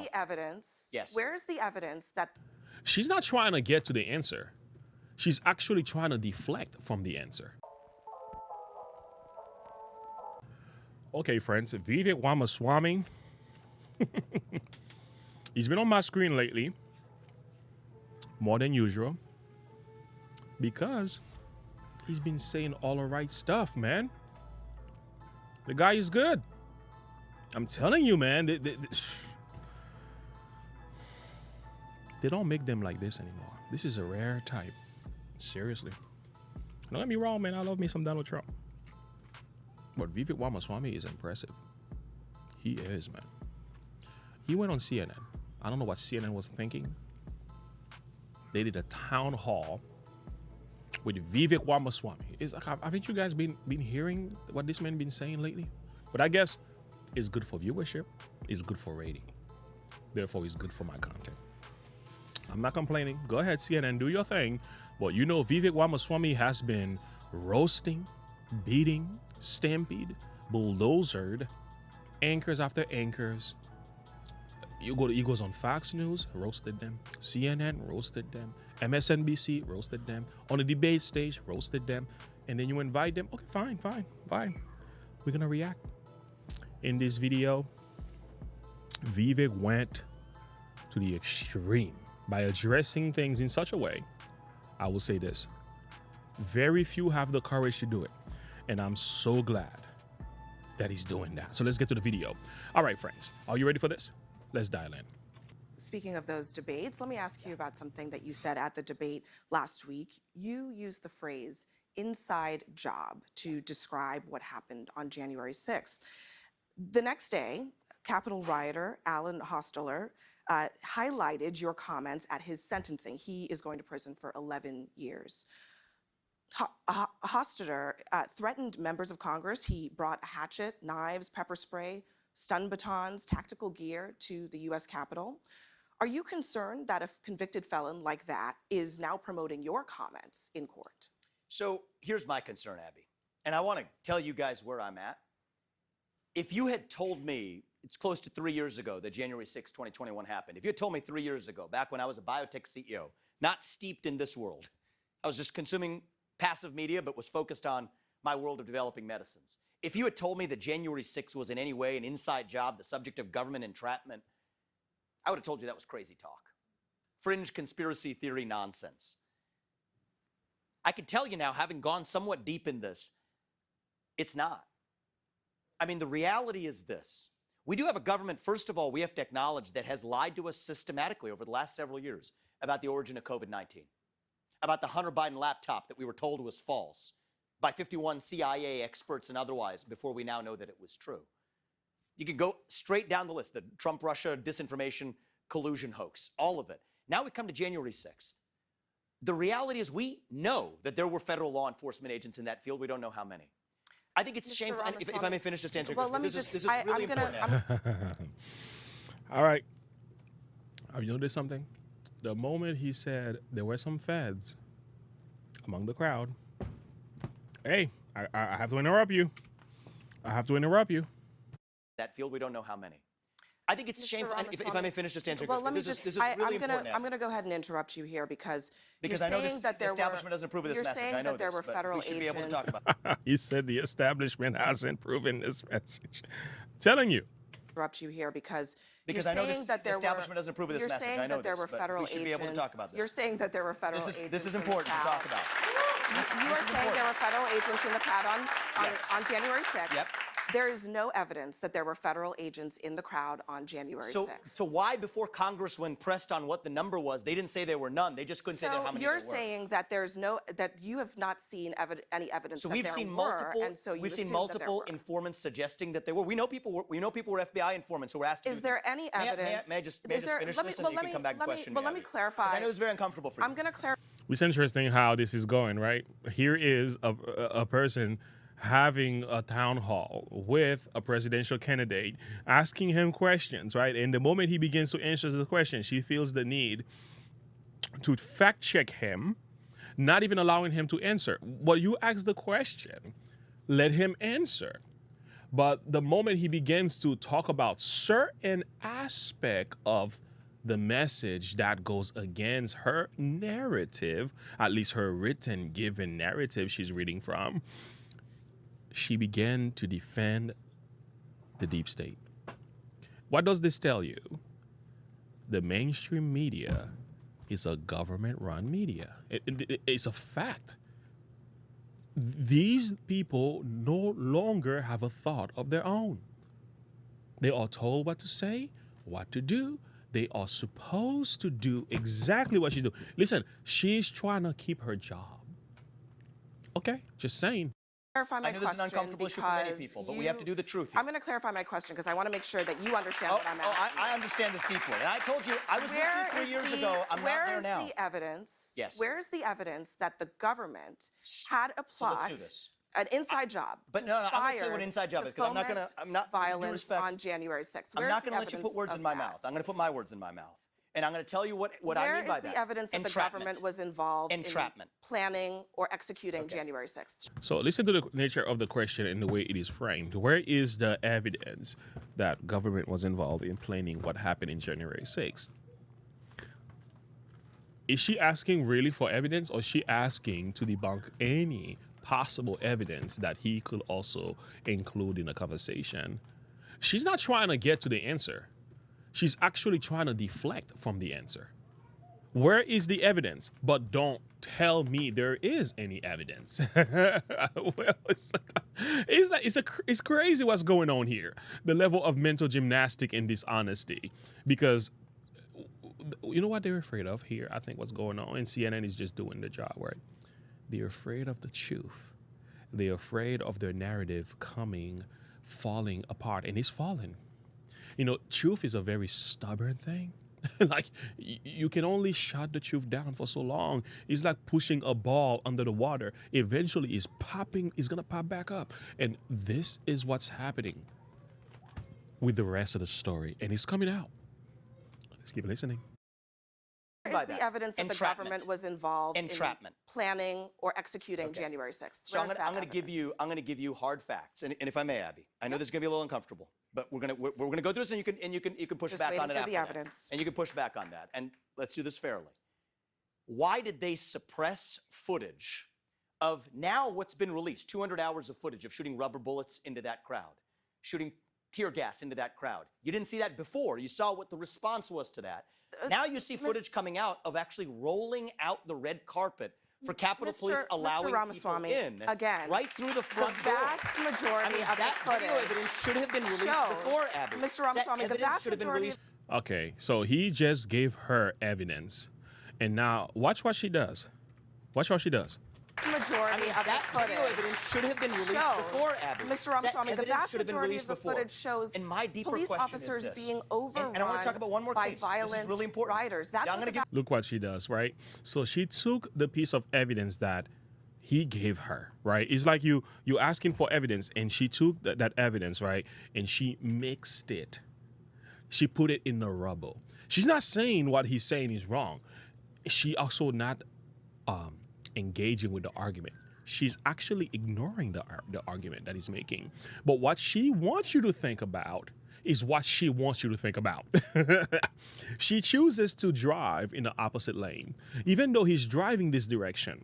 the evidence? Yes. Where's the evidence that She's not trying to get to the answer. She's actually trying to deflect from the answer. Okay, friends, Vivek Ramaswamy. He's been on my screen lately, more than usual, because he's been saying all the right stuff, man. The guy is good. I'm telling you, man. They don't make them like this anymore. This is a rare type. Seriously. Don't get me wrong, man. I love me some Donald Trump. But Vivek Ramaswamy is impressive. He is, man. He went on CNN. I don't know what CNN was thinking. They did a town hall with Vivek Ramaswamy. Haven't you guys been hearing what this man been saying lately? But I guess it's good for viewership. It's good for rating. Therefore, it's good for my content. I'm not complaining. Go ahead, CNN, do your thing. But you know, Vivek Ramaswamy has been roasting, beating, stampede, bulldozered, anchors after anchors. He goes on Fox News, roasted them. CNN, roasted them. MSNBC, roasted them. On the debate stage, roasted them. And then you invite them. Okay, fine. We're going to react. In this video, Vivek went to the extreme by addressing things in such a way. I will say this. Very few have the courage to do it. And I'm so glad that he's doing that. So let's get to the video. All right, friends. Are you ready for this? Let's dial in. Speaking of those debates, let me ask you about something that you said at the debate last week. You used the phrase inside job to describe what happened on January 6th. The next day, Capitol rioter Alan Hostetter highlighted your comments at his sentencing. He is going to prison for 11 years. Hostetter threatened members of Congress. He brought a hatchet, knives, pepper spray, stun batons, tactical gear to the U.S. Capitol. Are you concerned that a convicted felon like that is now promoting your comments in court? So here's my concern, Abby. And I want to tell you guys where I'm at. If you had told me, it's close to 3 years ago that January 6, 2021 happened. If you had told me 3 years ago, back when I was a biotech CEO, not steeped in this world, I was just consuming passive media, but was focused on my world of developing medicines. If you had told me that January 6th was in any way an inside job, the subject of government entrapment, I would have told you that was crazy talk. Fringe conspiracy theory nonsense. I can tell you now, having gone somewhat deep in this, it's not. I mean, the reality is this. We do have a government, first of all, we have to acknowledge, that has lied to us systematically over the last several years about the origin of COVID-19, about the Hunter Biden laptop that we were told was false by 51 CIA experts and otherwise before we now know that it was true. You can go straight down the list, the Trump-Russia disinformation collusion hoax, all of it. Now we come to January 6th. The reality is we know that there were federal law enforcement agents in that field. We don't know how many. I think it's shameful. If I may finish just answering, this is really important. All right. Have you noticed something? The moment he said there were some feds among the crowd, hey, I have to interrupt you. That field, we don't know how many. I think it's shameful. If I may finish just answering, well, let me this is really important. I'm going to go ahead and interrupt you here because I know the establishment doesn't approve of this message. I know that there were federal we should be able to agents. talk about it. He said the establishment hasn't proven this message. Telling you. Interrupt you here because I know the establishment doesn't approve of this message. I know that there were federal we should be able to talk about this. You're saying that there were federal agents. This is important to talk about. You are saying there were federal agents in the crowd on January 6th. Yep. There is no evidence that there were federal agents in the crowd on January 6th. So why, before Congress, when pressed on what the number was, they didn't say there were none? They just couldn't say how many there were. So you're saying that that you have not seen any evidence that there were. So we've seen multiple informants suggesting that there were. We know people were FBI informants who were asked to Is there any evidence? May I just finish this and you can come back and question me? Let me clarify. I know it's very uncomfortable for you. I'm going to clarify. It's interesting how this is going, right? Here is a person having a town hall with a presidential candidate, asking him questions, right? And the moment he begins to answer the question, she feels the need to fact check him, not even allowing him to answer. But you ask the question, let him answer. But the moment he begins to talk about certain aspect of the message that goes against her narrative, at least her written given narrative she's reading from, she began to defend the deep state. What does this tell you? The mainstream media is a government-run media. It's a fact. These people no longer have a thought of their own. They are told what to say, what to do. They are supposed to do exactly what she's doing. Listen, she's trying to keep her job. Okay, just saying. Clarify my I know this is an question uncomfortable issue for many because people, but we have to do the truth here. I'm going to clarify my question because I want to make sure that you understand what I'm asking. I understand this deeply. And I told you, I was with you 3 years ago. I'm not there now. Where is the evidence? Yes. Where is the evidence that the government had a So let's plot, do this. an inside job, But no, I'm going to tell you what an inside job to is, because I'm not going to, foment violence on January 6th. I'm Where's not the going to let you put evidence words in of my that? mouth. I'm going to put my words in my mouth. And I'm going to tell you what I mean by that. Where is the evidence that the government was involved in Entrapment. planning or executing January 6th? So listen to the nature of the question and the way it is framed. Where is the evidence that government was involved in planning what happened in January 6th? Is she asking really for evidence, or is she asking to debunk any possible evidence that he could also include in a conversation? She's not trying to get to the answer. She's actually trying to deflect from the answer. Where is the evidence? But don't tell me there is any evidence. Well, it's crazy what's going on here. The level of mental gymnastic and dishonesty. Because you know what they're afraid of here? I think what's going on, and CNN is just doing the job, right? They're afraid of the truth. They're afraid of their narrative falling apart, and it's falling. You know, truth is a very stubborn thing. Like, you can only shut the truth down for so long. It's like pushing a ball under the water. Eventually, it's going to pop back up. And this is what's happening with the rest of the story. And it's coming out. Let's keep listening. Where is the evidence that the government was involved in Entrapment. planning or executing January 6th? So I'm going to give you hard facts, and if I may, Abby, I know this is going to be a little uncomfortable, but we're going to go through this, and you can push Just back on it waiting for after the that. evidence. And you can push back on that, and let's do this fairly. Why did they suppress footage of now what's been released? 200 hours of footage of shooting rubber bullets into that crowd, shooting tear gas into that crowd. You didn't see that before. You saw what the response was to that. Now you see footage coming out of actually rolling out the red carpet for Capitol Police allowing people in, again, right through the front the vast door. majority of that the footage video evidence should have been released before, Abby. Mr. Ramaswamy, the vast majority of Okay, so he just gave her evidence. And now watch what she does. Watch what she does. majority of the that footage video evidence should have been released before, Abby. Mr. Ramaswamy, the vast majority of the before. footage shows And my deeper police question officers is this. being overrun and I want to talk about one more by case. violent This is really important. rioters. That's I'm what going to the Look what she does, right? So she took the piece of evidence that he gave her, right? It's like you asking for evidence, and she took that evidence, right? And she mixed it. She put it in the rubble. She's not saying what he's saying is wrong. She also not engaging with the argument. She's actually ignoring the argument that he's making. But what she wants you to think about is what she wants you to think about. She chooses to drive in the opposite lane. Even though he's driving this direction,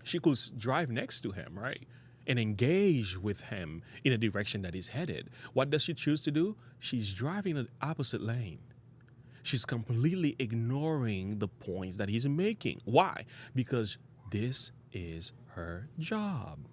she could drive next to him, right? And engage with him in a direction that he's headed. What does she choose to do? She's driving the opposite lane. She's completely ignoring the points that he's making. Why? Because this is her job.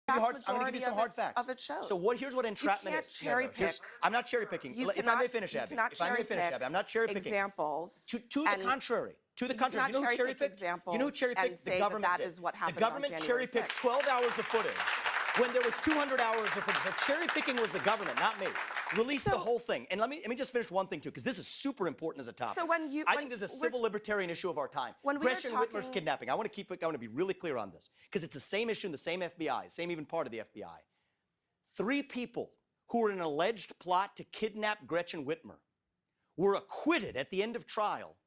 I'm going to give you some hard facts. of it shows. So here's what entrapment can't is. cherry pick. I'm not cherry picking. You If I cannot- may finish, you Abby. cannot If I may cherry finish, pick Abby. I'm not cherry picking. examples. To the and contrary. To the you contrary. cannot You know who cherry picked? examples You know who cherry and picked? say The that government that did. is what The happened on government cherry January picked 6th. 12 hours of footage when there was 200 hours of footage. So cherry picking was the government, not me. Release the whole thing. And let me just finish one thing too, because this is super important as a topic. So I think this is a civil libertarian issue of our time. when we were Gretchen Whitmer's talking- kidnapping. I want to be really clear on this, because it's the same issue in the same FBI, same even part of the FBI. 3 people who were in an alleged plot to kidnap Gretchen Whitmer were acquitted at the end of trial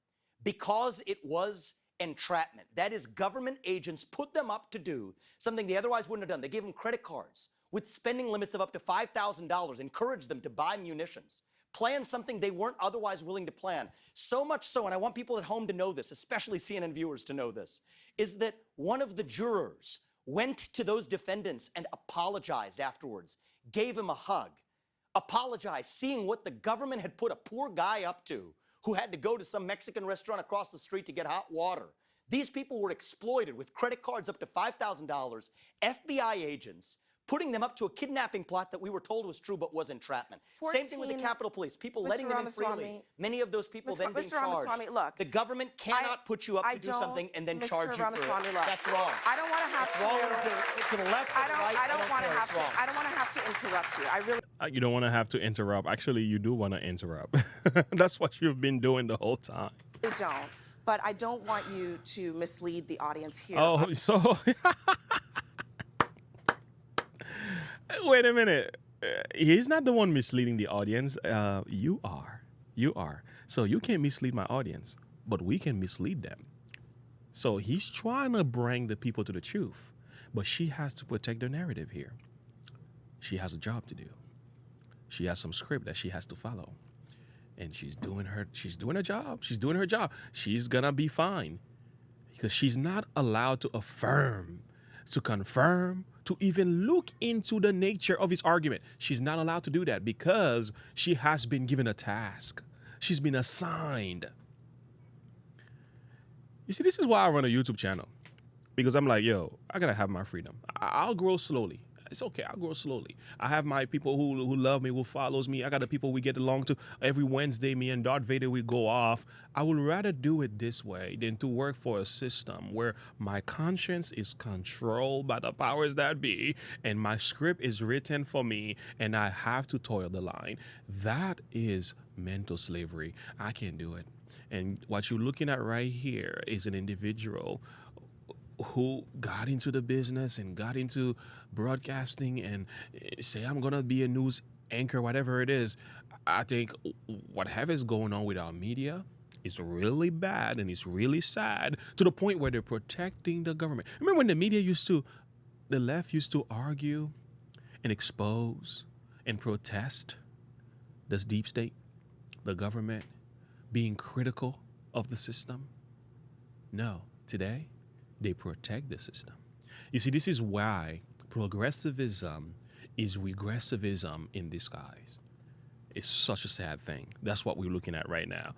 because it was entrapment. That is, government agents put them up to do something they otherwise wouldn't have done. They gave them credit cards with spending limits of up to $5,000, encouraged them to buy munitions, plan something they weren't otherwise willing to plan. So much so, and I want people at home to know this, especially CNN viewers to know this, is that one of the jurors went to those defendants and apologized afterwards, gave him a hug, apologized, seeing what the government had put a poor guy up to who had to go to some Mexican restaurant across the street to get hot water. These people were exploited with credit cards up to $5,000, FBI agents, putting them up to a kidnapping plot that we were told was true but was entrapment. Same thing with the Capitol Police, people letting them in freely. Many of those people then being charged. Ramaswamy, look, the government cannot put you up to do something and then charge you for it. That's wrong. I don't want to have It's wrong to the left, to the right. I don't want to care. have It's to. wrong. I don't want to have to interrupt you. I really You don't want to have to interrupt. Actually, you do want to interrupt. That's what you've been doing the whole time. don't. But I don't want you to mislead the audience here. Oh, so wait a minute. He's not the one misleading the audience. You are. You are. So you can't mislead my audience, but we can mislead them. So he's trying to bring the people to the truth, but she has to protect the narrative here. She has a job to do. She has some script that she has to follow. And she's doing her job. She's doing her job. She's gonna be fine. Because she's not allowed to affirm, to confirm, to even look into the nature of his argument. She's not allowed to do that because she has been given a task. She's been assigned. You see, this is why I run a YouTube channel. Because I'm like, yo, I gotta have my freedom. I'll grow slowly. It's okay, I'll grow slowly. I have my people who love me, who follows me. I got the people we get along to. Every Wednesday, me and Darth Vader, we go off. I would rather do it this way than to work for a system where my conscience is controlled by the powers that be and my script is written for me and I have to toil the line. That is mental slavery. I can't do it. And what you're looking at right here is an individual who got into the business and got into broadcasting and say, I'm going to be a news anchor, whatever it is. I think whatever is going on with our media is really bad and it's really sad to the point where they're protecting the government. Remember when the left used to argue and expose and protest this deep state, the government being critical of the system? No, today, they protect the system. You see, this is why progressivism is regressivism in disguise. It's such a sad thing. That's what we're looking at right now.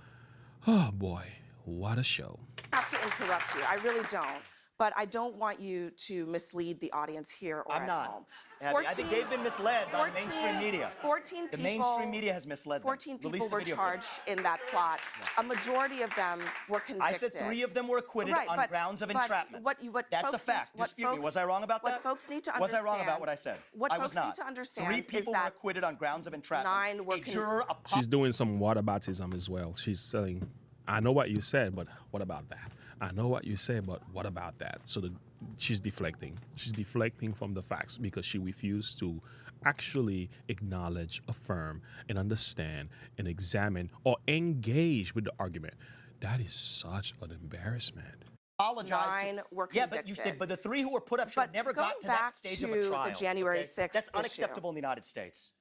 Oh boy, what a show. I have to interrupt you. I really don't. But I don't want you to mislead the audience here or at home. I think they've been misled by the mainstream media. 14 people. The mainstream media has misled them. 14 Release people the were video charged in that plot. A majority of them were convicted. I said 3 of them were acquitted on grounds of entrapment. That's a fact. Dispute me. Was I wrong about that? What folks need to understand. Was I wrong about what I said? What I was folks not. need to understand 3 people were acquitted on grounds of entrapment. 9 were She's doing some whataboutism as well. She's saying, I know what you said, but what about that? I know what you said, but what about that? So she's deflecting. She's deflecting from the facts because she refused to actually acknowledge, affirm, and understand and examine or engage with the argument. That is such an embarrassment. Apologize. 9 were convicted. But the 3 who were put up should have never got to that stage of a trial. The January 6th That's issue. unacceptable in the United States.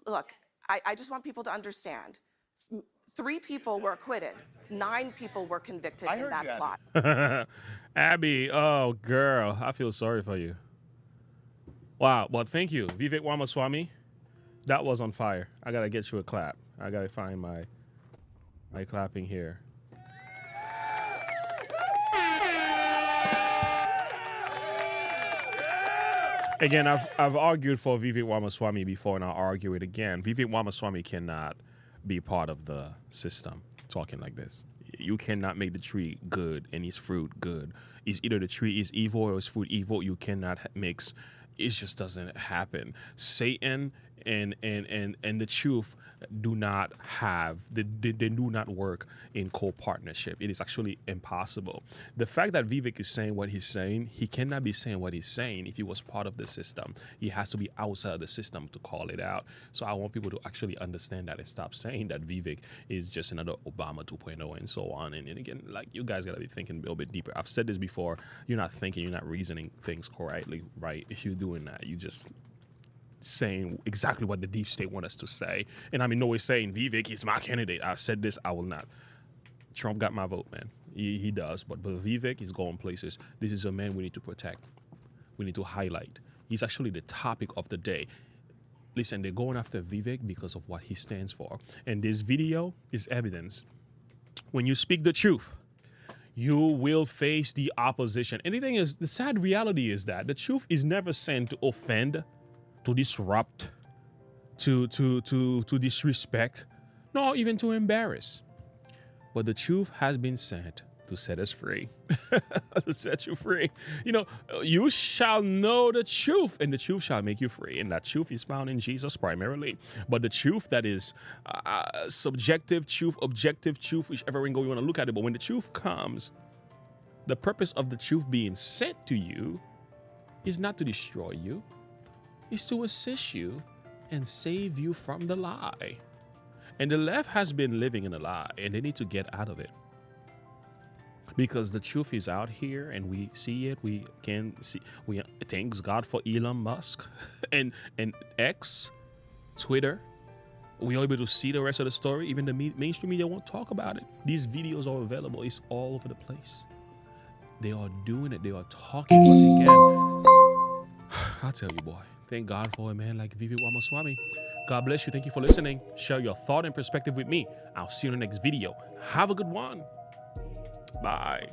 Look, I just want people to understand. 3 people were acquitted. 9 people were convicted in that plot. Abby, oh girl, I feel sorry for you. Wow, well thank you, Vivek Ramaswamy. That was on fire. I gotta get you a clap. I gotta find my clapping here. Again, I've argued for Vivek Ramaswamy before, and I'll argue it again. Vivek Ramaswamy cannot be part of the system talking like this. You cannot make the tree good and its fruit good. It's either the tree is evil or its fruit evil. You cannot mix. It just doesn't happen. Satan and the truth do not have, they do not work in co-partnership. It is actually impossible. The fact that Vivek is saying what he's saying, he cannot be saying what he's saying if he was part of the system. He has to be outside the system to call it out. So I want people to actually understand that and stop saying that Vivek is just another Obama 2.0 and so on. And again, like, you guys got to be thinking a little bit deeper. I've said this before. You're not thinking, you're not reasoning things correctly, right? If you're doing that, you just saying exactly what the deep state want us to say. And I'm in no way saying Vivek is my candidate. I said this, I will not. Trump got my vote, man. He does. But Vivek is going places. This is a man we need to protect. We need to highlight. He's actually the topic of the day. Listen, they're going after Vivek because of what he stands for. And this video is evidence. When you speak the truth, you will face the opposition. And the thing is, the sad reality is that the truth is never sent to offend, to disrupt, to disrespect, nor even to embarrass. But the truth has been sent to set us free, to set you free. You know, you shall know the truth, and the truth shall make you free. And that truth is found in Jesus primarily. But the truth that is subjective truth, objective truth, whichever way you want to look at it. But when the truth comes, the purpose of the truth being sent to you is not to destroy you, it's to assist you and save you from the lie. And the left has been living in a lie, and they need to get out of it. Because the truth is out here, and we see it. We can see. We thanks God for Elon Musk and X, Twitter. We are able to see the rest of the story. Even the mainstream media won't talk about it. These videos are available. It's all over the place. They are doing it. They are talking. But again, I'll tell you, boy. Thank God for a man like Vivek Ramaswamy. God bless you. Thank you for listening. Share your thought and perspective with me. I'll see you in the next video. Have a good one. Bye.